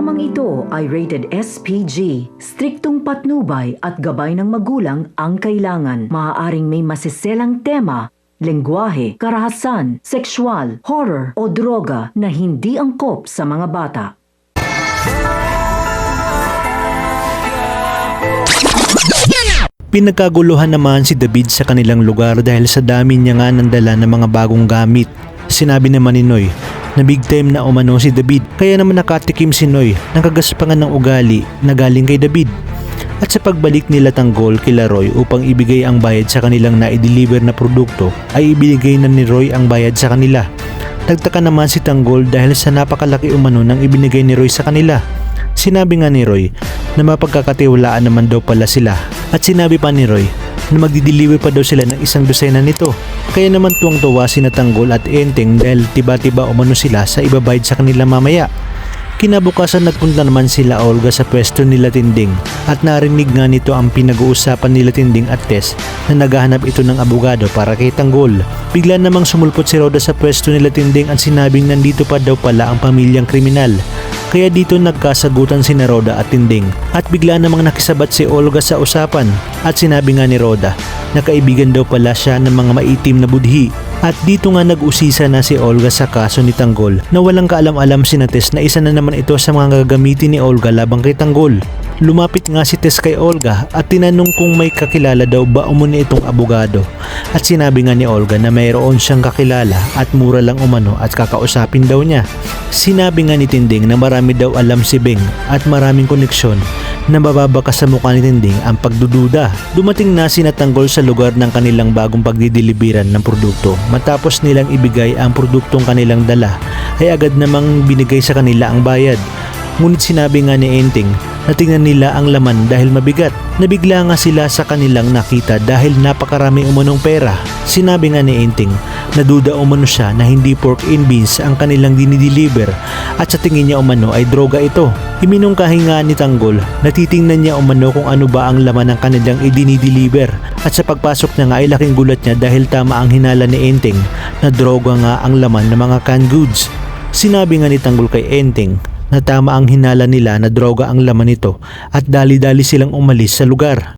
Programang ito ay rated SPG. Striktong patnubay at gabay ng magulang ang kailangan. Maaaring may masiselang tema, lengguwahe, karahasan, sexual, horror o droga na hindi angkop sa mga bata. Pinagkaguluhan naman si David sa kanilang lugar dahil sa dami niya nga ng dala ng mga bagong gamit. Sinabi naman ni Noy na big time na umano si David, kaya naman nakatikim si Noy ng kagaspangan ng ugali na galing kay David. At sa pagbalik nila Tanggol kila Roy upang ibigay ang bayad sa kanilang na-deliver na produkto ay ibinigay na ni Roy ang bayad sa kanila. Nagtaka naman si Tanggol dahil sa napakalaki umano ng ibinigay ni Roy sa kanila. Sinabi nga ni Roy na mapagkakatiwalaan naman daw pala sila, at sinabi pa ni Roy na magdi-deliver pa daw sila ng 1 dosena nito. Kaya naman tuwang-tuwa sina Tanggol at Enteng dahil tiba-tiba umano sila sa ibabayad sa kanila mamaya. Kinabukasan nagpunta naman sila Olga sa pwesto nila Tinding at narinig nga nito ang pinag-uusapan nila Tinding at Tess na naghahanap ito ng abogado para kay Tanggol. Bigla namang sumulpot si Roda sa pwesto nila Tinding at sinabing nandito pa daw pala ang pamilyang kriminal. Kaya dito nagkasagutan si Roda at Tinding at bigla namang nakisabat si Olga sa usapan at sinabi nga ni Roda na kaibigan daw pala siya ng mga maitim na budhi. At dito nga nag-usisa na si Olga sa kaso ni Tanggol na walang kaalam-alam si Tess na isa na naman ito sa mga gagamitin ni Olga labang kay Tanggol. Lumapit nga si Tess kay Olga at tinanong kung may kakilala daw ba umano itong abogado. At sinabi nga ni Olga na mayroon siyang kakilala at mura lang umano at kakausapin daw niya. Sinabi nga ni Tinding na marami daw alam si Beng at maraming koneksyon na mababaka sa mukha ni Tinding ang pagdududa. Dumating na si Tanggol sa lugar ng kanilang bagong pagdidiliberan ng produkto. Matapos nilang ibigay ang produktong kanilang dala ay agad namang binigay sa kanila ang bayad. Ngunit sinabi nga ni Enteng na tingnan nila ang laman dahil mabigat. Nabigla nga sila sa kanilang nakita dahil napakarami umanong pera. Sinabi nga ni Enteng na duda umano siya na hindi pork and beans ang kanilang dinideliver at sa tingin niya umano ay droga ito. Iminungkahi nga ni Tanggol na titingnan niya umano kung ano ba ang laman ng kanilang idinideliver. At sa pagpasok niya nga ay laking gulat niya dahil tama ang hinala ni Enteng na droga nga ang laman ng mga canned goods. Sinabi nga ni Tanggol kay Enteng na tama ang hinala nila na droga ang laman nito at dali-dali silang umalis sa lugar.